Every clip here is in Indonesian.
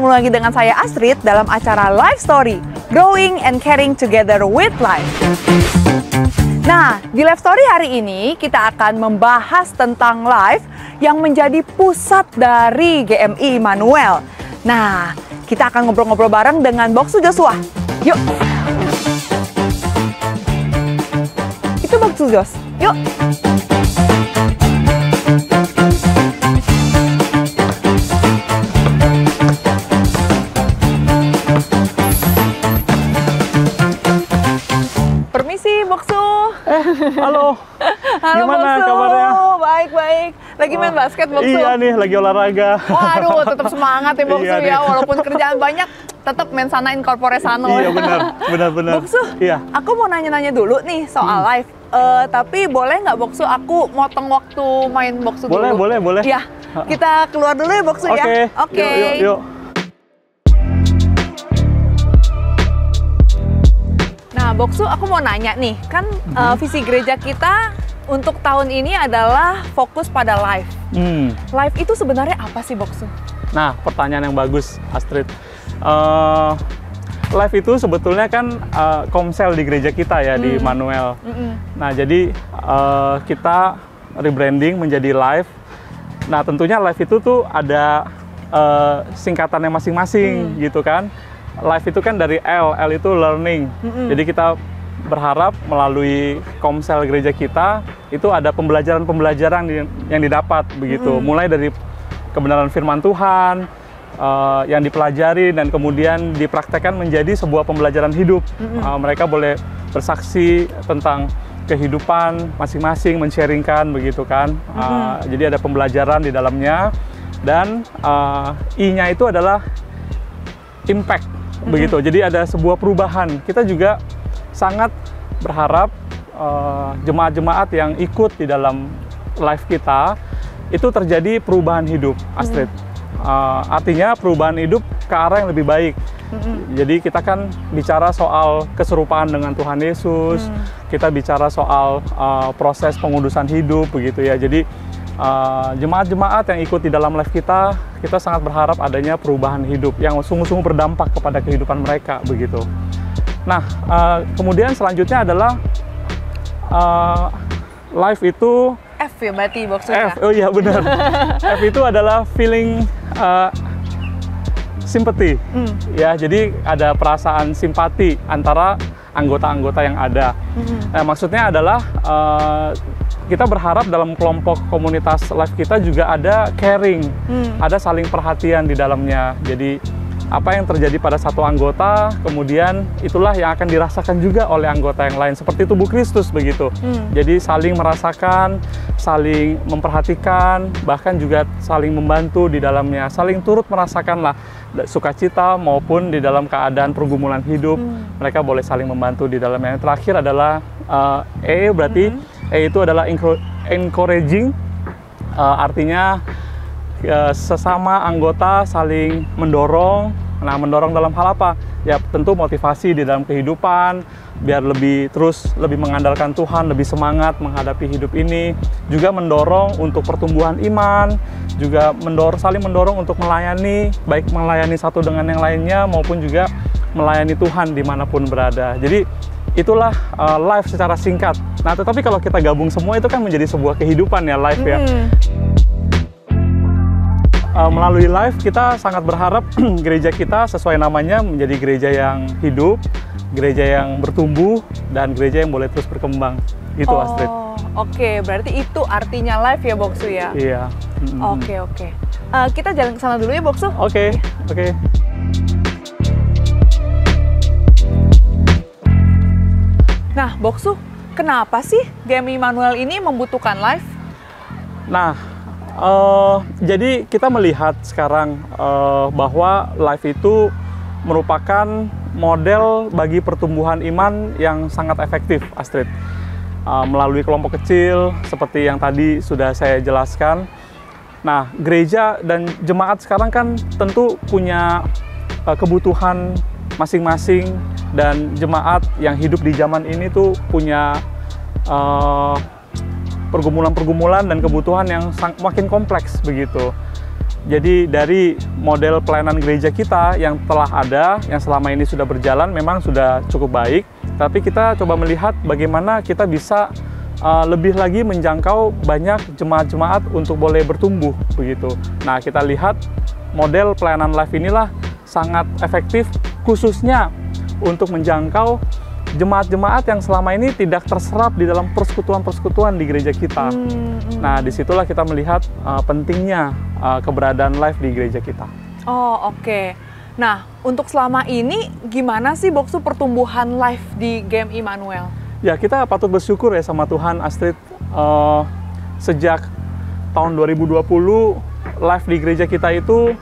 ketemu lagi dengan saya Astrid dalam acara Life Story, Growing and Caring Together with Life. Nah, di Life Story hari ini kita akan membahas tentang life yang menjadi pusat dari GMI Immanuel. Nah, kita akan ngobrol-ngobrol bareng dengan Boksu Joshua. Yuk! Itu Boksu Jos. Yuk! Halo. Halo Gimana Boksu? kabarnya? Baik-baik. Lagi main basket Boksu? Iya nih, lagi olahraga. Waduh, tetap semangat ya Boksu Iya ya. nih. Walaupun kerjaan banyak, tetap mensana in corpore sano. Iya benar. Boksu, Iya. aku mau nanya-nanya dulu nih soal live. Tapi boleh nggak Boksu aku motong waktu main Boksu dulu? Boleh. Iya, kita keluar dulu ya Boksu ya. Oke. Yuk. Nah, Boksu, aku mau nanya nih, kan visi gereja kita untuk tahun ini adalah fokus pada life. Life itu sebenarnya apa sih, Boksu? Nah, pertanyaan yang bagus, Astrid. Life itu sebetulnya kan komsel di gereja kita ya, di Immanuel. Nah, jadi kita rebranding menjadi life. Nah, tentunya life itu tuh ada singkatannya masing-masing gitu kan. Life itu kan dari L itu learning. Jadi kita berharap melalui komsel gereja kita itu ada pembelajaran-pembelajaran yang didapat begitu. Mulai dari kebenaran firman Tuhan yang dipelajari dan kemudian dipraktekkan menjadi sebuah pembelajaran hidup. Mereka boleh bersaksi tentang kehidupan masing-masing, men-sharingkan begitu kan. Jadi ada pembelajaran di dalamnya dan I-nya itu adalah impact. Begitu, jadi ada sebuah perubahan. Kita juga sangat berharap jemaat-jemaat yang ikut di dalam live kita itu terjadi perubahan hidup, Astrid. Artinya perubahan hidup ke arah yang lebih baik. Jadi kita kan bicara soal keserupaan dengan Tuhan Yesus, kita bicara soal proses pengudusan hidup, begitu ya. Jadi jemaat-jemaat yang ikut di dalam live kita sangat berharap adanya perubahan hidup yang sungguh-sungguh berdampak kepada kehidupan mereka, begitu. Nah, kemudian selanjutnya adalah live itu F ya berarti Boksu F, oh iya benar. F itu adalah feeling sympathy. Ya, jadi ada perasaan simpati antara anggota-anggota yang ada. Nah, maksudnya adalah kita berharap dalam kelompok komunitas live kita juga ada caring, ada saling perhatian di dalamnya. Jadi apa yang terjadi pada satu anggota, kemudian itulah yang akan dirasakan juga oleh anggota yang lain. Seperti tubuh Kristus begitu. Jadi saling merasakan, saling memperhatikan, bahkan juga saling membantu di dalamnya. Saling turut merasakanlah sukacita maupun di dalam keadaan pergumulan hidup. Mereka boleh saling membantu di dalamnya. Yang terakhir adalah E berarti E itu adalah encouraging, artinya sesama anggota saling mendorong. Nah, mendorong dalam hal apa? Ya tentu motivasi di dalam kehidupan, biar lebih mengandalkan Tuhan, lebih semangat menghadapi hidup ini. Juga mendorong untuk pertumbuhan iman, juga saling mendorong untuk melayani, baik melayani satu dengan yang lainnya maupun juga melayani Tuhan dimanapun berada. Jadi itulah live secara singkat. Nah, tetapi kalau kita gabung semua itu kan menjadi sebuah kehidupan ya, live ya. Melalui live kita sangat berharap gereja kita sesuai namanya menjadi gereja yang hidup, gereja yang bertumbuh, dan gereja yang boleh terus berkembang. Gitu, Astrid. Oke, berarti itu artinya live ya Boksu ya? Iya. Oke. Kita jalan ke sana dulu ya Boksu? Oke. Nah, Boksu, kenapa sih GMI Immanuel ini membutuhkan live? Nah, jadi kita melihat sekarang bahwa live itu merupakan model bagi pertumbuhan iman yang sangat efektif, Astrid. Melalui kelompok kecil, seperti yang tadi sudah saya jelaskan. Nah, gereja dan jemaat sekarang kan tentu punya kebutuhan masing-masing, dan jemaat yang hidup di zaman ini tuh punya pergumulan-pergumulan dan kebutuhan yang makin kompleks begitu. Jadi dari model pelayanan gereja kita yang telah ada, yang selama ini sudah berjalan memang sudah cukup baik. Tapi kita coba melihat bagaimana kita bisa lebih lagi menjangkau banyak jemaat-jemaat untuk boleh bertumbuh begitu. Nah, kita lihat model pelayanan live inilah sangat efektif khususnya untuk menjangkau jemaat-jemaat yang selama ini tidak terserap di dalam persekutuan-persekutuan di gereja kita. Nah, disitulah kita melihat pentingnya keberadaan live di gereja kita. Oh, oke. Nah, untuk selama ini gimana sih Boksu pertumbuhan live di GEM Immanuel? Ya, kita patut bersyukur ya sama Tuhan, Astrid. Sejak tahun 2020, live di gereja kita itu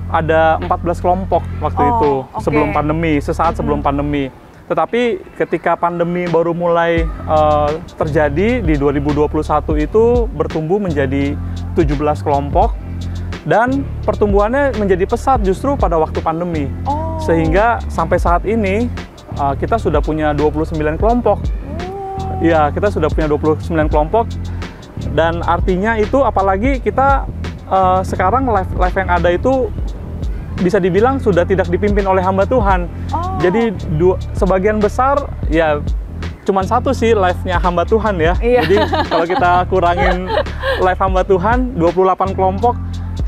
ada 14 kelompok waktu itu, sebelum pandemi, sesaat sebelum pandemi. Tetapi ketika pandemi baru mulai terjadi di 2021 itu bertumbuh menjadi 17 kelompok dan pertumbuhannya menjadi pesat justru pada waktu pandemi. Sehingga sampai saat ini kita sudah punya 29 kelompok. Ya, kita sudah punya 29 kelompok dan artinya itu apalagi kita sekarang live yang ada itu bisa dibilang sudah tidak dipimpin oleh hamba Tuhan. Jadi sebagian besar ya cuman satu sih live-nya hamba Tuhan ya. Jadi kalau kita kurangin live hamba Tuhan 28 kelompok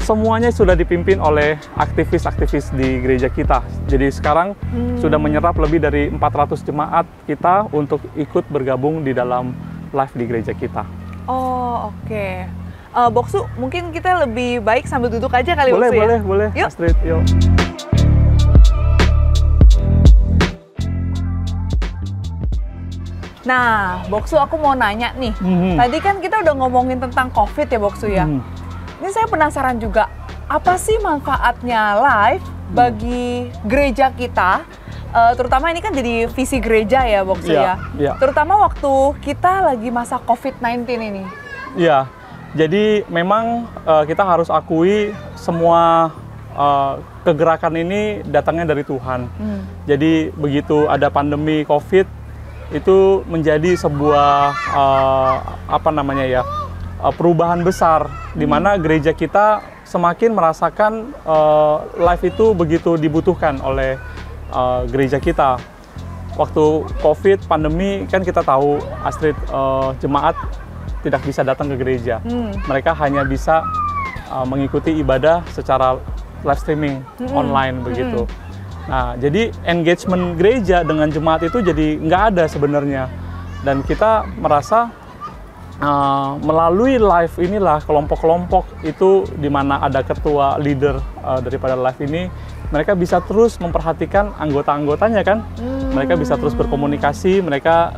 semuanya sudah dipimpin oleh aktivis-aktivis di gereja kita. Jadi sekarang sudah menyerap lebih dari 400 jemaat kita untuk ikut bergabung di dalam live di gereja kita. Oh, oke. Boksu, mungkin kita lebih baik sambil duduk aja kali Boksu ya? Boleh. Yuk. Astrid, yuk. Nah, Boksu aku mau nanya nih. Tadi kan kita udah ngomongin tentang COVID ya Boksu ya. Ini saya penasaran juga, apa sih manfaatnya live bagi gereja kita? Terutama ini kan jadi visi gereja ya Boksu ya. Terutama waktu kita lagi masa COVID-19 ini. Iya. Jadi memang kita harus akui semua kegerakan ini datangnya dari Tuhan. Jadi begitu ada pandemi COVID itu menjadi sebuah perubahan besar di mana gereja kita semakin merasakan live itu begitu dibutuhkan oleh gereja kita. Waktu COVID pandemi kan kita tahu Astrid, jemaat tidak bisa datang ke gereja. Mereka hanya bisa mengikuti ibadah secara live streaming online begitu. Nah, jadi engagement gereja dengan jemaat itu jadi nggak ada sebenarnya. Dan kita merasa melalui live inilah kelompok-kelompok itu di mana ada ketua leader daripada live ini, mereka bisa terus memperhatikan anggota-anggotanya kan. Mereka bisa terus berkomunikasi, mereka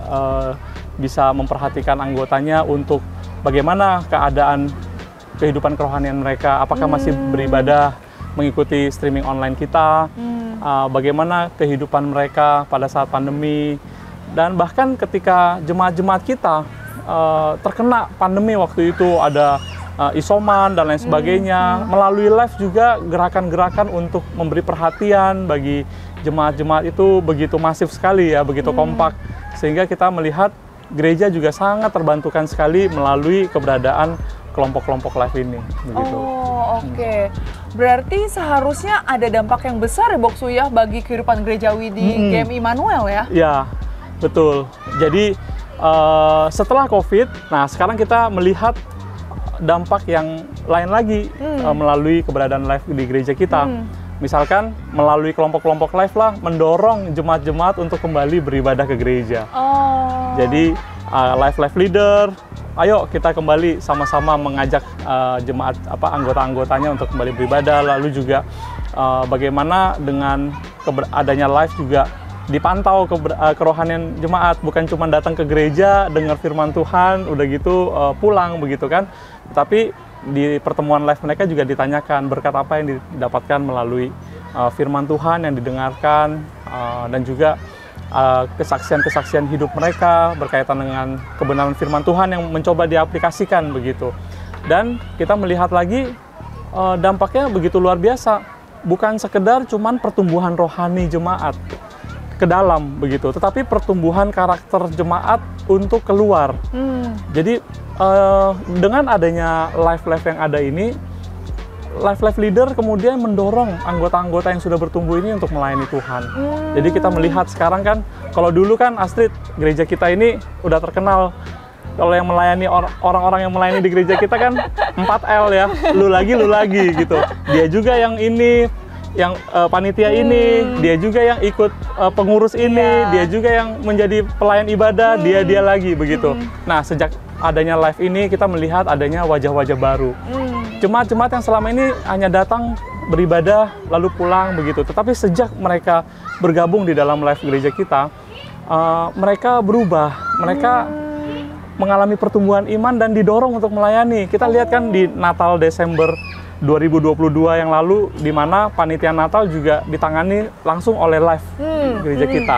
bisa memperhatikan anggotanya untuk bagaimana keadaan kehidupan kerohanian mereka, apakah masih beribadah mengikuti streaming online kita, bagaimana kehidupan mereka pada saat pandemi, dan bahkan ketika jemaat-jemaat kita terkena pandemi waktu itu ada isoman dan lain sebagainya, melalui live juga gerakan-gerakan untuk memberi perhatian bagi jemaat-jemaat itu begitu masif sekali ya, begitu kompak, sehingga kita melihat gereja juga sangat terbantukan sekali melalui keberadaan kelompok-kelompok live ini. Begitu. Oh, oke. Berarti seharusnya ada dampak yang besar ya Boksu ya bagi kehidupan gerejawi di GEM Immanuel ya? Ya, betul. Jadi setelah COVID, nah sekarang kita melihat dampak yang lain lagi melalui keberadaan live di gereja kita. Misalkan melalui kelompok-kelompok live lah mendorong jemaat-jemaat untuk kembali beribadah ke gereja. Jadi live leader, ayo kita kembali sama-sama mengajak jemaat anggota-anggotanya untuk kembali beribadah. Lalu juga bagaimana dengan adanya live juga dipantau kerohanian jemaat, bukan cuma datang ke gereja dengar firman Tuhan udah gitu pulang begitu kan, tapi di pertemuan live mereka juga ditanyakan berkat apa yang didapatkan melalui firman Tuhan yang didengarkan, dan juga kesaksian-kesaksian hidup mereka berkaitan dengan kebenaran firman Tuhan yang mencoba diaplikasikan begitu. Dan kita melihat lagi dampaknya begitu luar biasa, bukan sekedar cuman pertumbuhan rohani jemaat ke dalam begitu, tetapi pertumbuhan karakter jemaat untuk keluar. Jadi dengan adanya live yang ada ini, life leader kemudian mendorong anggota-anggota yang sudah bertumbuh ini untuk melayani Tuhan. Jadi kita melihat sekarang kan, kalau dulu kan Astrid, gereja kita ini udah terkenal. Kalau yang melayani orang-orang yang melayani di gereja kita kan 4L ya, lu lagi gitu. Dia juga yang ini, yang panitia ini, dia juga yang ikut pengurus ini, dia juga yang menjadi pelayan ibadah, dia lagi begitu. Nah, sejak adanya live ini kita melihat adanya wajah-wajah baru. Jemaat-jemaat yang selama ini hanya datang beribadah lalu pulang begitu. Tetapi sejak mereka bergabung di dalam live gereja kita, mereka berubah, mereka mengalami pertumbuhan iman dan didorong untuk melayani. Kita lihat kan di Natal Desember 2022 yang lalu, di mana panitia Natal juga ditangani langsung oleh live gereja kita.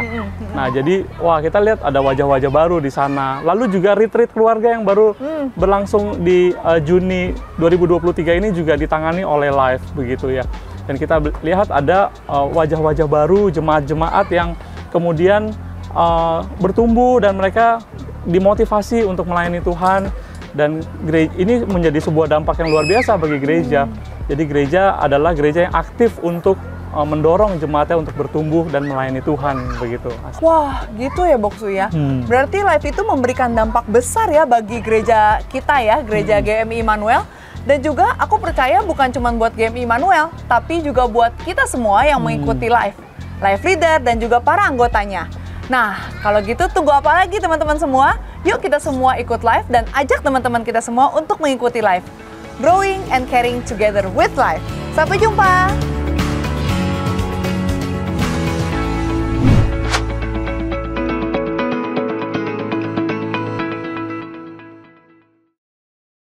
Nah, jadi wah, kita lihat ada wajah-wajah baru di sana. Lalu juga retreat keluarga yang baru berlangsung di Juni 2023 ini juga ditangani oleh live begitu ya. Dan kita lihat ada wajah-wajah baru, jemaat-jemaat yang kemudian bertumbuh dan mereka dimotivasi untuk melayani Tuhan. Dan ini menjadi sebuah dampak yang luar biasa bagi gereja. Jadi gereja adalah gereja yang aktif untuk mendorong jemaatnya untuk bertumbuh dan melayani Tuhan begitu. Wah, gitu ya Boksu ya. Berarti live itu memberikan dampak besar ya bagi gereja kita ya, gereja GMI Immanuel. Dan juga aku percaya bukan cuma buat GMI Immanuel, tapi juga buat kita semua yang mengikuti live leader dan juga para anggotanya. Nah, kalau gitu tunggu apa lagi teman-teman semua? Yuk kita semua ikut live dan ajak teman-teman kita semua untuk mengikuti live. Growing and caring together with life. Sampai jumpa!